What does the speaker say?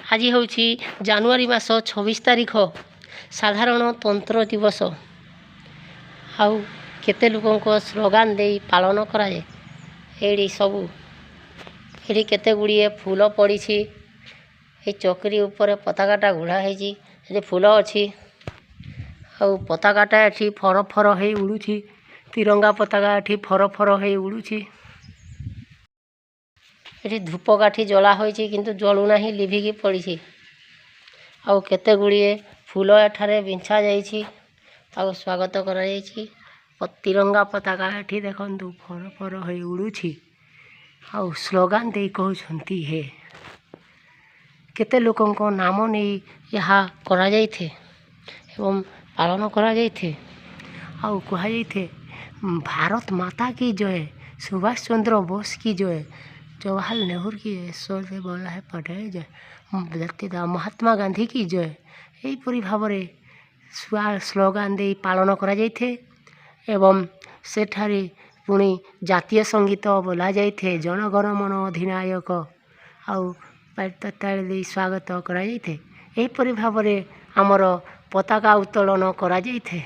आज हूँ जानुआरी मास 26 तारीख साधारणतंत्र दिवस। आउ केते लोकों स्लोगान दे पालन कराए। एडी सबू एडी केते गुड़िए फूल पड़ी। ये चौकरी ऊपर पताकाटा घोड़ा है। फूल अच्छी आउ पताकाटा एठी फर फर है उड़ुछि। तिरंगा पताका एठी फर फर है उड़ुछि। ये धूपकाठी जला होइछि किंतु जलुना ही लिभिकी पड़ी। आउ केते गुड़िए फूल एठारे बिछा जाइछि। आउ स्वागत करा जाइछि। तिरंगा पताका एठी देखंतु फर फर है उड़ुछि। आउ स्लोगान दे कहउछंती हे केते लोकों को नाम नहीं यहाँ करा जाइथे एवं पालन करा जाइथे। आउ कहा जाइथे भारत माता की जय, सुभाष चंद्र बोस की जय, जवाहरलाल नेहरू की जय, सरदार वल्लभ भाई पटेल जय, महात्मा गांधी की जय। यहीपरि भाव स्लोगान दे पालन करा जाइथे। एवं सेठारे पुणी जातीय संगीत बोला जाइथे जनगण मन अधिनायक। आउ ताली स्वागत करा जाइथे। यहीपरि भाव आमर पताका उत्तोलन करा जाइथे।